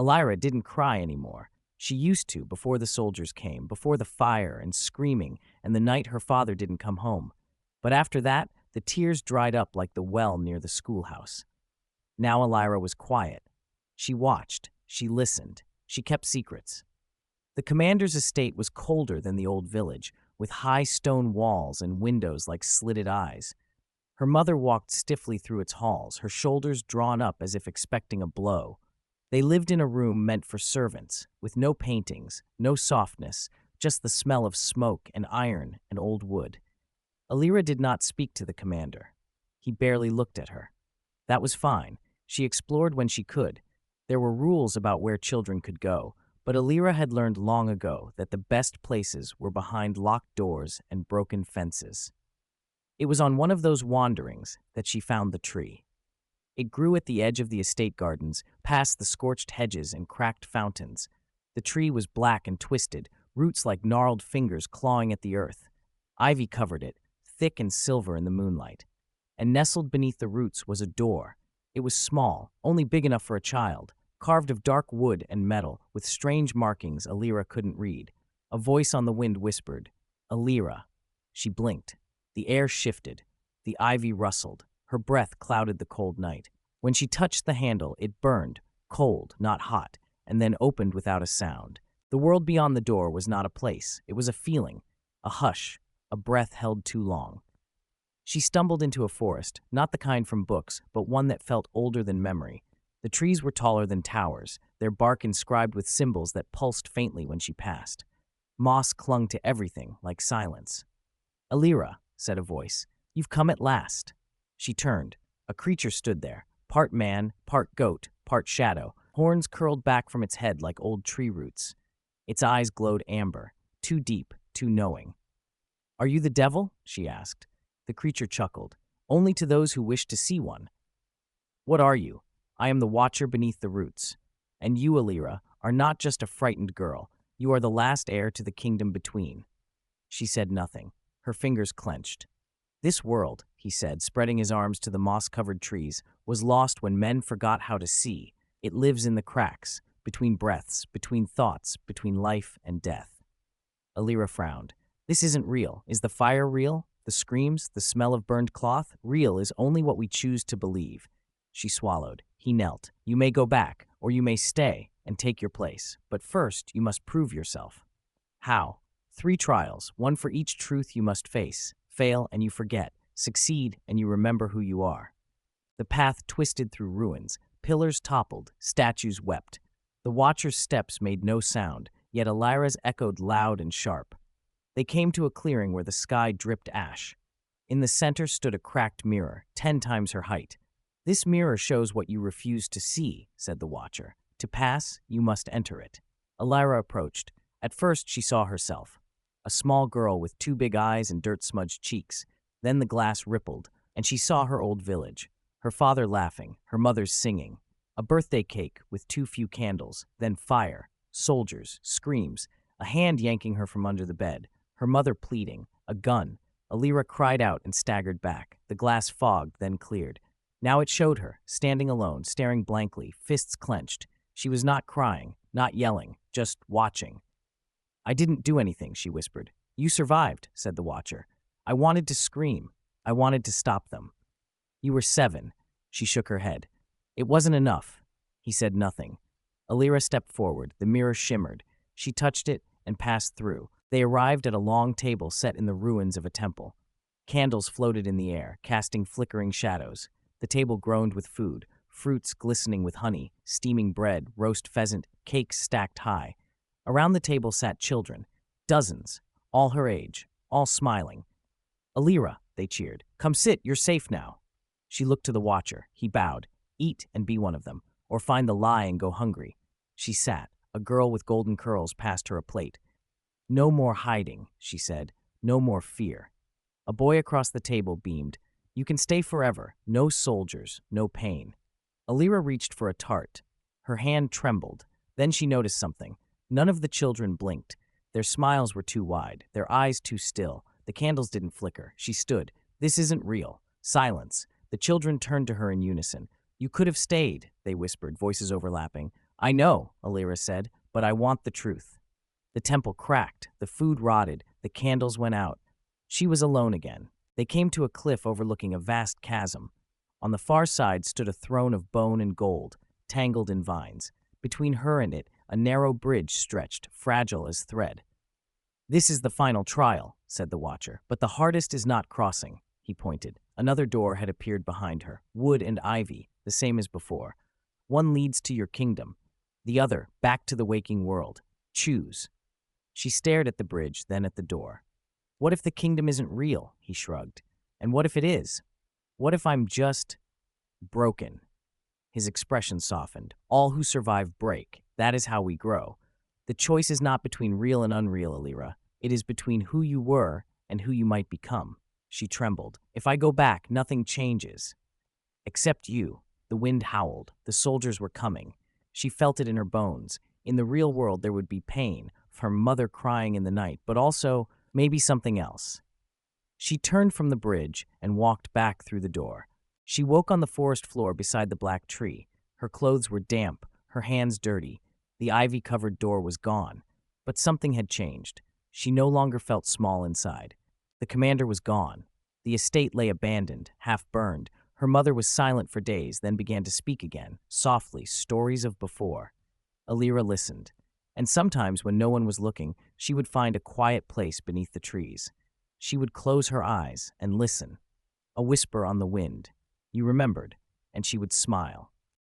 Elira didn't cry anymore. She used to before the soldiers came, before the fire and screaming, and the night her father didn't come home. But after that, the tears dried up like the well near the schoolhouse. Now Elira was quiet. She watched, she listened, she kept secrets. The commander's estate was colder than the old village, with high stone walls and windows like slitted eyes. Her mother walked stiffly through its halls, her shoulders drawn up as if expecting a blow. They lived in a room meant for servants, with no paintings, no softness, just the smell of smoke and iron and old wood. Elira did not speak to the commander. He barely looked at her. That was fine. She explored when she could. There were rules about where children could go, but Elira had learned long ago that the best places were behind locked doors and broken fences. It was on one of those wanderings that she found the tree. It grew at the edge of the estate gardens, past the scorched hedges and cracked fountains. The tree was black and twisted, roots like gnarled fingers clawing at the earth. Ivy covered it, thick and silver in the moonlight. And nestled beneath the roots was a door. It was small, only big enough for a child, carved of dark wood and metal, with strange markings Elira couldn't read. A voice on the wind whispered, "Elira." She blinked. The air shifted. The ivy rustled. Her breath clouded the cold night. When she touched the handle, it burned, cold, not hot, and then opened without a sound. The world beyond the door was not a place. It was a feeling, a hush, a breath held too long. She stumbled into a forest, not the kind from books, but one that felt older than memory. The trees were taller than towers, their bark inscribed with symbols that pulsed faintly when she passed. Moss clung to everything, like silence. "Elira," said a voice, "you've come at last." She turned. A creature stood there, part man, part goat, part shadow, horns curled back from its head like old tree roots. Its eyes glowed amber, too deep, too knowing. "Are you the devil?" she asked. The creature chuckled. "Only to those who wish to see one." "What are you?" "I am the watcher beneath the roots. And you, Elira, are not just a frightened girl. You are the last heir to the kingdom between." She said nothing. Her fingers clenched. "This world," he said, spreading his arms to the moss-covered trees, "was lost when men forgot how to see. It lives in the cracks, between breaths, between thoughts, between life and death." Elira frowned. "This isn't real. Is the fire real? The screams, the smell of burned cloth? Real is only what we choose to believe." She swallowed. He knelt. "You may go back, or you may stay and take your place. But first, you must prove yourself." "How?" "3 trials, one for each truth you must face. Fail and you forget. Succeed and you remember who you are." The path twisted through ruins. Pillars toppled. Statues wept. The watcher's steps made no sound, yet Elira's echoed loud and sharp. They came to a clearing where the sky dripped ash. In the center stood a cracked mirror, 10 times her height. "This mirror shows what you refuse to see," said the watcher. "To pass, you must enter it." Elira approached. At first, she saw herself. A small girl with 2 big eyes and dirt-smudged cheeks. Then the glass rippled, and she saw her old village. Her father laughing, her mother singing. A birthday cake with too few candles, then fire, soldiers, screams, a hand yanking her from under the bed, her mother pleading, a gun. Elira cried out and staggered back. The glass fogged, then cleared. Now it showed her, standing alone, staring blankly, fists clenched. She was not crying, not yelling, just watching. "I didn't do anything," she whispered. "You survived," said the watcher. "I wanted to scream. I wanted to stop them." "You were 7. She shook her head. "It wasn't enough." He said nothing. Elira stepped forward. The mirror shimmered. She touched it and passed through. They arrived at a long table set in the ruins of a temple. Candles floated in the air, casting flickering shadows. The table groaned with food, fruits glistening with honey, steaming bread, roast pheasant, cakes stacked high. Around the table sat children, dozens, all her age, all smiling. "Elira," they cheered. "Come sit, you're safe now." She looked to the watcher. He bowed. "Eat and be one of them, or find the lie and go hungry." She sat. A girl with golden curls passed her a plate. "No more hiding," she said. "No more fear." A boy across the table beamed. "You can stay forever. No soldiers, no pain." Elira reached for a tart. Her hand trembled. Then she noticed something. None of the children blinked. Their smiles were too wide, their eyes too still. The candles didn't flicker. She stood. "This isn't real." Silence. The children turned to her in unison. "You could have stayed," they whispered, voices overlapping. I know, Elira said, but I want the truth. The temple cracked, the food rotted, the candles went out. She was alone again. They came to a cliff overlooking a vast chasm. On the far side stood a throne of bone and gold, tangled in vines. Between her and it, a narrow bridge stretched, fragile as thread. This is the final trial, said the watcher, but the hardest is not crossing, he pointed. Another door had appeared behind her, wood and ivy, the same as before. One leads to your kingdom, the other back to the waking world. Choose. She stared at the bridge, then at the door. What if the kingdom isn't real? He shrugged. And what if it is? What if I'm just broken? His expression softened. All who survive break. That is how we grow. The choice is not between real and unreal, Elira. It is between who you were and who you might become. She trembled. If I go back, nothing changes. Except you. The wind howled. The soldiers were coming. She felt it in her bones. In the real world, there would be pain, her mother crying in the night, but also maybe something else. She turned from the bridge and walked back through the door. She woke on the forest floor beside the black tree. Her clothes were damp, her hands dirty. The ivy-covered door was gone, but something had changed. She no longer felt small inside. The commander was gone. The estate lay abandoned, half-burned. Her mother was silent for days, then began to speak again, softly, stories of before. Elira listened, and sometimes when no one was looking, she would find a quiet place beneath the trees. She would close her eyes and listen. A whisper on the wind. You remembered, and she would smile.